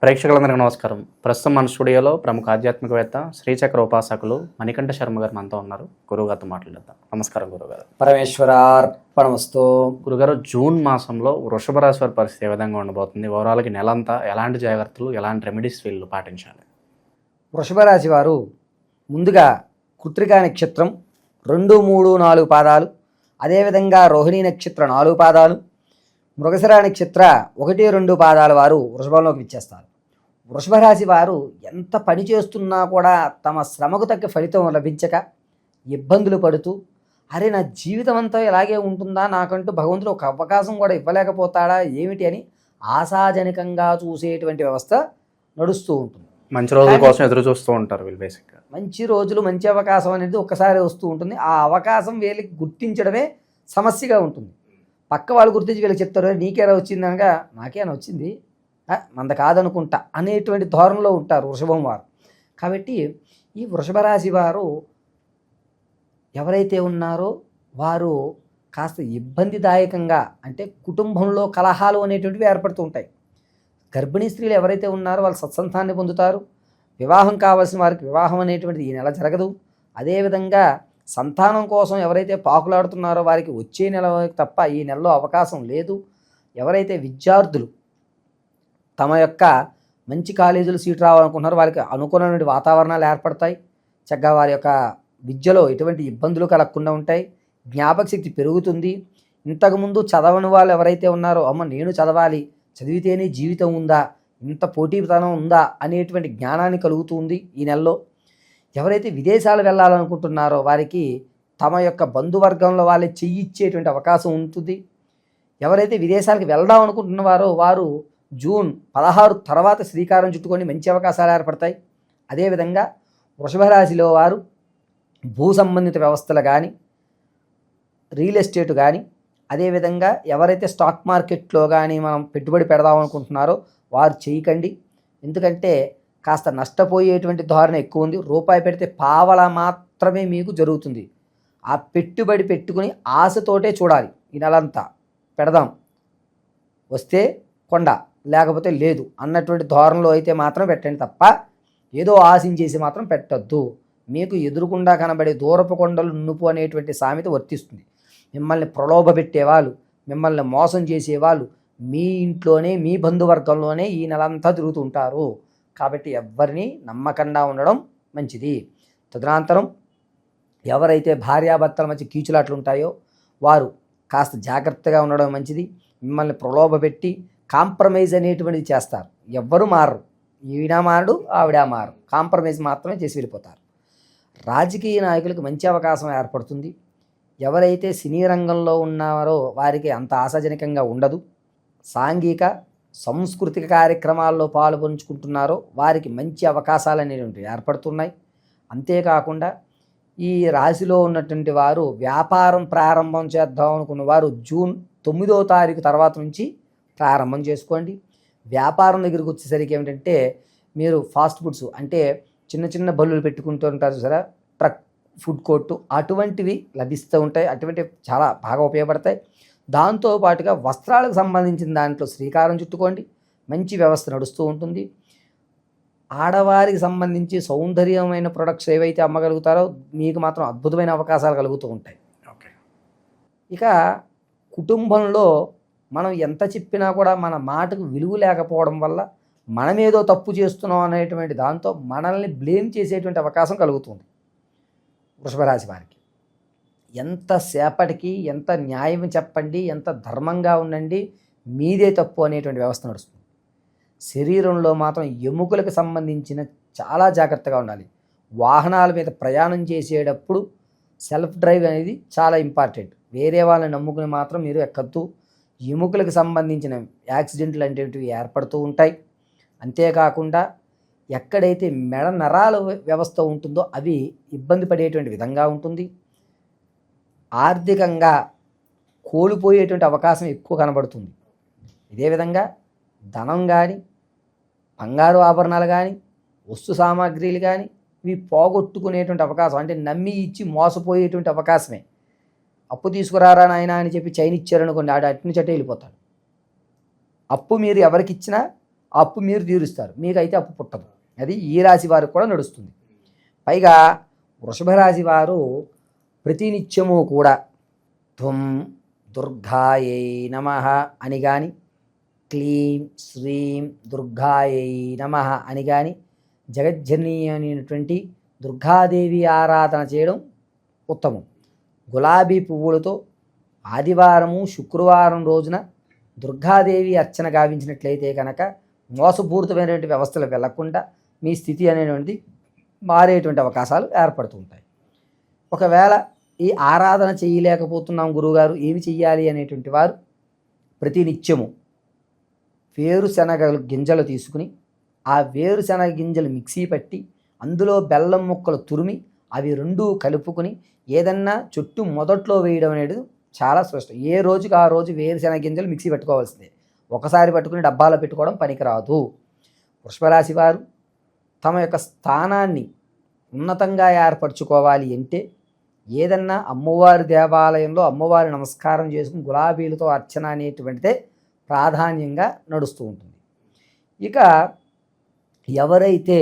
ప్రేక్షకులందరికీ నమస్కారం. ప్రస్తుతం మన స్టూడియోలో ప్రముఖ ఆధ్యాత్మికవేత్త శ్రీచక్ర ఉపాసకులు మణికంఠ శర్మ గారు మనతో ఉన్నారు. గురువుగారితో మాట్లాడదాం. నమస్కారం గురుగారు. పరమేశ్వరార్పణమస్తు. గురుగారు, జూన్ మాసంలో వృషభ రాశి వారి పరిస్థితి ఏ విధంగా ఉండబోతుంది? ఓవరాల్కి నెలంతా ఎలాంటి జాగ్రత్తలు, ఎలాంటి రెమెడీస్ వీళ్ళు పాటించాలి? వృషభ రాశి వారు ముందుగా కృత్తికా నక్షత్రం 2, 3, 4 పాదాలు, అదేవిధంగా రోహిణీ నక్షత్రం 4 పాదాలు, మృగశిర నక్షత్ర 1, 2 పాదాల వారు వృషభంలోకి విచ్చేస్తారు. వృషభ రాశి వారు ఎంత పని చేస్తున్నా కూడా తమ శ్రమకు తగ్గ ఫలితం లభించక ఇబ్బందులు పడుతూ, అరే నా జీవితం అంతా ఇలాగే ఉంటుందా, నాకంటూ భగవంతుడు ఒక అవకాశం కూడా ఇవ్వలేకపోతాడా ఏమిటి అని ఆశాజనకంగా చూసేటువంటి వ్యవస్థ నడుస్తూ ఉంటుంది. మంచి రోజుల కోసం ఎదురు చూస్తూ ఉంటారు వీళ్ళు. బేసిక్గా మంచి రోజులు, మంచి అవకాశం అనేది ఒక్కసారి వస్తూ ఉంటుంది. ఆ అవకాశం వీళ్ళకి గుర్తించడమే సమస్యగా ఉంటుంది. పక్క వాళ్ళు గుర్తించి వీళ్ళకి చెప్తారు, నీకేనా వచ్చింది అనగా నాకేనా వచ్చింది, మంద కాదనుకుంటా అనేటువంటి ధోరణిలో ఉంటారు వృషభం వారు. కాబట్టి ఈ వృషభ రాశి వారు ఎవరైతే ఉన్నారో వారు కాస్త ఇబ్బందిదాయకంగా, అంటే కుటుంబంలో కలహాలు అనేటువంటివి ఏర్పడుతూ ఉంటాయి. గర్భిణీ స్త్రీలు ఎవరైతే ఉన్నారో వాళ్ళు సత్సంతాన్ని పొందుతారు. వివాహం కావాల్సిన వారికి వివాహం అనేటువంటిది ఈ నెల జరగదు. అదేవిధంగా సంతానం కోసం ఎవరైతే పాకులాడుతున్నారో వారికి వచ్చే నెల తప్ప ఈ నెలలో అవకాశం లేదు. ఎవరైతే విద్యార్థులు తమ యొక్క మంచి కాలేజీలు సీటు రావాలనుకుంటున్నారో వారికి అనుకూలమైన వాతావరణాలు ఏర్పడతాయి. చక్కగా వారి యొక్క విద్యలో ఎటువంటి ఇబ్బందులు కలగకుండా ఉంటాయి. జ్ఞాపక శక్తి పెరుగుతుంది. ఇంతకుముందు చదవని వాళ్ళు ఎవరైతే ఉన్నారో, అమ్మ నేను చదవాలి, చదివితేనే జీవితం ఉందా, ఇంత పోటీతనం ఉందా అనేటువంటి జ్ఞానాన్ని కలుగుతుంది ఈ నెలలో. ఎవరైతే విదేశాలు వెళ్ళాలనుకుంటున్నారో వారికి తమ యొక్క బంధువర్గంలో వాళ్ళే చెయ్యిచ్చేటువంటి అవకాశం ఉంటుంది. ఎవరైతే విదేశాలకు వెళ్దాం అనుకుంటున్నవారో వారు జూన్ 16 తర్వాత శ్రీకారం చుట్టుకొని మంచి అవకాశాలు ఏర్పడతాయి. అదేవిధంగా వృషభ రాశిలో వారు భూ సంబంధిత వ్యవస్థలు కానీ, రియల్ ఎస్టేట్ కానీ, అదేవిధంగా ఎవరైతే స్టాక్ మార్కెట్లో కానీ మనం పెట్టుబడి పెడదాం అనుకుంటున్నారో వారు చేయకండి. ఎందుకంటే కాస్త నష్టపోయేటువంటి ధోరణి ఎక్కువ ఉంది. రూపాయి పెడితే పావలా మాత్రమే మీకు జరుగుతుంది. ఆ పెట్టుబడి పెట్టుకుని ఆశతోటే చూడాలి. ఈ నెలంతా పెడదాం, వస్తే కొండ లేకపోతే లేదు అన్నటువంటి ధోరణిలో అయితే మాత్రం పెట్టండి తప్ప ఏదో ఆశించేసి మాత్రం పెట్టద్దు. మీకు ఎదురుకుండా కనబడే దూరపు కొండలు నునుపు అనేటువంటి సామెత వర్తిస్తుంది. మిమ్మల్ని ప్రలోభ పెట్టేవాళ్ళు, మిమ్మల్ని మోసం చేసేవాళ్ళు మీ ఇంట్లోనే, మీ బంధువర్గంలోనే ఈ నెలంతా తిరుగుతుంటారు. కాబట్టి ఎవరిని నమ్మకంగా ఉండడం మంచిది. తదనంతరం ఎవరైతే భార్యాభర్తల మధ్య కీచులాట్లు ఉంటాయో వారు కాస్త జాగ్రత్తగా ఉండడం మంచిది. మిమ్మల్ని ప్రలోభ పెట్టి కాంప్రమైజ్ అనేటువంటిది చేస్తారు. ఎవ్వరు మారరు, ఈవిడ మారడు, ఆవిడ మారరు, కాంప్రమైజ్ మాత్రమే చేసి వెళ్ళిపోతారు. రాజకీయ నాయకులకు మంచి అవకాశం ఏర్పడుతుంది. ఎవరైతే సినీ రంగంలో ఉన్నారో వారికి అంత ఆశాజనకంగా ఉండదు. సాంఘిక సాంస్కృతిక కార్యక్రమాల్లో పాల్పంచుకుంటున్నారో వారికి మంచి అవకాశాలు అనేటువంటివి ఏర్పడుతున్నాయి. అంతేకాకుండా ఈ రాశిలో ఉన్నటువంటి వారు వ్యాపారం ప్రారంభం చేద్దాం అనుకున్న వారు జూన్ 9వ తారీఖు తర్వాత నుంచి ప్రారంభం చేసుకోండి. వ్యాపారం దగ్గరికి వచ్చేసరికి ఏమిటంటే మీరు ఫాస్ట్ ఫుడ్స్ అంటే చిన్న చిన్న బల్లులు పెట్టుకుంటూ ఉంటారు సరే, ట్రక్ ఫుడ్ కోర్టు అటువంటివి లభిస్తూ ఉంటాయి. అటువంటివి చాలా బాగా ఉపయోగపడతాయి. దాంతోపాటుగా వస్త్రాలకు సంబంధించిన దాంట్లో శ్రీకారం చుట్టుకోండి. మంచి వ్యవస్థ నడుస్తూ ఉంటుంది. ఆడవారికి సంబంధించి సౌందర్యమైన ప్రొడక్ట్స్ ఏవైతే అమ్మగలుగుతారో మీకు మాత్రం అద్భుతమైన అవకాశాలు కలుగుతూ ఉంటాయి. ఇక కుటుంబంలో మనం ఎంత చెప్పినా కూడా మన మాటకు విలువ లేకపోవడం వల్ల మనమేదో తప్పు చేస్తున్నాం అనేటువంటి దాంతో మనల్ని బ్లేమ్ చేసేటువంటి అవకాశం కలుగుతుంది వృషభ రాశి వారికి. ఎంతసేపటికి ఎంత న్యాయం చెప్పండి, ఎంత ధర్మంగా ఉండండి, మీదే తప్పు అనేటువంటి వ్యవస్థ నడుస్తుంది. శరీరంలో మాత్రం ఎముకలకు సంబంధించిన చాలా జాగ్రత్తగా ఉండాలి. వాహనాల మీద ప్రయాణం చేసేటప్పుడు సెల్ఫ్ డ్రైవ్ అనేది చాలా ఇంపార్టెంట్. వేరే వాళ్ళని నమ్ముకుని మాత్రం మీరు ఎక్కద్దు. ఎముకలకు సంబంధించిన యాక్సిడెంట్లు అనేటివి ఏర్పడుతూ ఉంటాయి. అంతేకాకుండా ఎక్కడైతే మెడ నరాల వ్యవస్థ ఉంటుందో అవి ఇబ్బంది పడేటువంటి విధంగా ఉంటుంది. ఆర్థికంగా కోల్పోయేటువంటి అవకాశం ఎక్కువ కనబడుతుంది. ఇదే విధంగా ధనం కానీ, బంగారు ఆభరణాలు కానీ, వస్తు సామాగ్రిలు కానీ ఇవి పోగొట్టుకునేటువంటి అవకాశం, అంటే నమ్మి ఇచ్చి మోసపోయేటువంటి అవకాశమే. అప్పు తీసుకురారా నాయన అని చెప్పి చైన్ ఇచ్చారనుకోండి, ఆడ అట్ని చట్టే వెళ్ళిపోతాడు. అప్పు మీరు ఎవరికి ఇచ్చినా అప్పు మీరు తీరుస్తారు, మీకైతే అప్పు పుట్టదు. అది ఈ రాశి వారికి కూడా నడుస్తుంది. పైగా వృషభ రాశి వారు ప్రతినిత్యము కూడా త్వం దుర్గాయై నమః అని కానీ, క్లీం శ్రీం దుర్గాయై నమః అని కానీ, జగజ్జనని అనేటువంటి దుర్గాదేవి ఆరాధన చేయడం ఉత్తమం. గులాబీ పువ్వులతో ఆదివారము శుక్రవారం రోజున దుర్గాదేవి అర్చన గావించినట్లయితే కనుక మోసపూరితమైనటువంటి వ్యవస్థలు వెళ్లకుండా మీ స్థితి అనేటువంటిది మారేటువంటి అవకాశాలు ఏర్పడుతుంటాయి. ఒకవేళ ఈ ఆరాధన చేయలేకపోతున్నాం గురువుగారు, ఏమి చెయ్యాలి అనేటువంటి వారు ప్రతినిత్యము వేరుశనగ గింజలు తీసుకుని ఆ వేరుశనగ గింజలు మిక్సీ పట్టి అందులో బెల్లం ముక్కలు తురిమి అవి రెండూ కలుపుకొని ఏదన్నా చుట్టూ మొదట్లో వేయడం అనేది చాలా స్పష్టం. ఏ రోజుకి ఆ రోజు వేరుశనగ గింజలు మిక్సీ పెట్టుకోవాల్సిందే, ఒకసారి పట్టుకుని డబ్బాలో పెట్టుకోవడం పనికిరాదు. వృషభరాశి వారు తమ యొక్క స్థానాన్ని ఉన్నతంగా ఏర్పరచుకోవాలి అంటే ఏదన్నా అమ్మవారి దేవాలయంలో అమ్మవారి నమస్కారం చేసుకుని గులాబీలతో అర్చన అనేటువంటిదే ప్రాధాన్యంగా నడుస్తూ ఉంటుంది. ఇక ఎవరైతే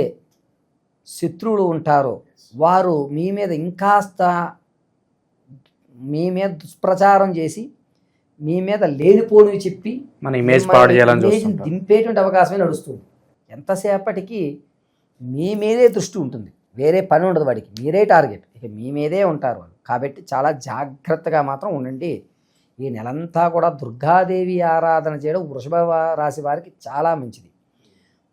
శత్రువులు ఉంటారో వారు మీ మీద ఇంకాస్త మీ మీద దుష్ప్రచారం చేసి మీ మీద లేనిపోనివి చెప్పి మన ఇమేజ్ పాడు చేయాలని చూస్తుంటారు. దింపేటువంటి అవకాశమే నడుస్తుంది. ఎంతసేపటికి మీ మీదే దృష్టి ఉంటుంది, వేరే పని ఉండదు వాడికి, మీరే టార్గెట్, ఇక మీ మీదే ఉంటారు వాళ్ళు. కాబట్టి చాలా జాగ్రత్తగా మాత్రం ఉండండి. ఈ నెలంతా కూడా దుర్గాదేవి ఆరాధన చేయడం వృషభ రాశి వారికి చాలా మంచిది.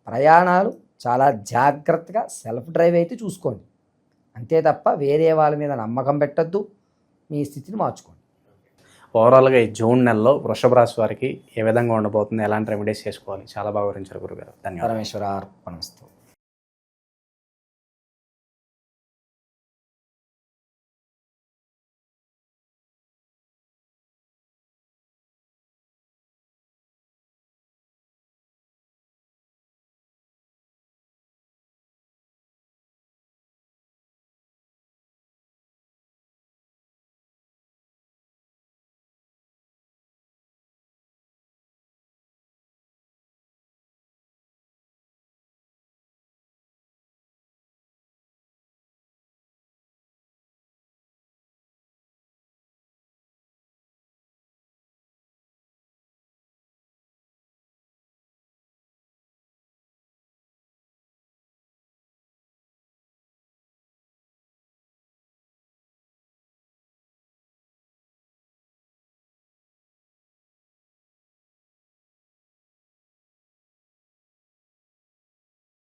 ప్రయాణాలు చాలా జాగ్రత్తగా సెల్ఫ్ డ్రైవ్ అయితే చూసుకోండి, అంతే తప్ప వేరే వాళ్ళ మీద నమ్మకం పెట్టద్దు. మీ స్థితిని మార్చుకోండి. ఓవరాల్గా ఈ జూన్ నెలలో వృషభ రాశి వారికి ఏ విధంగా ఉండబోతుంది, ఎలాంటి రెమెడీస్ చేసుకోవాలి, చాలా బాగా వివరించారు గురుగారు. ధన్యవాదాలు. పరమేశ్వరార్పణమస్తు.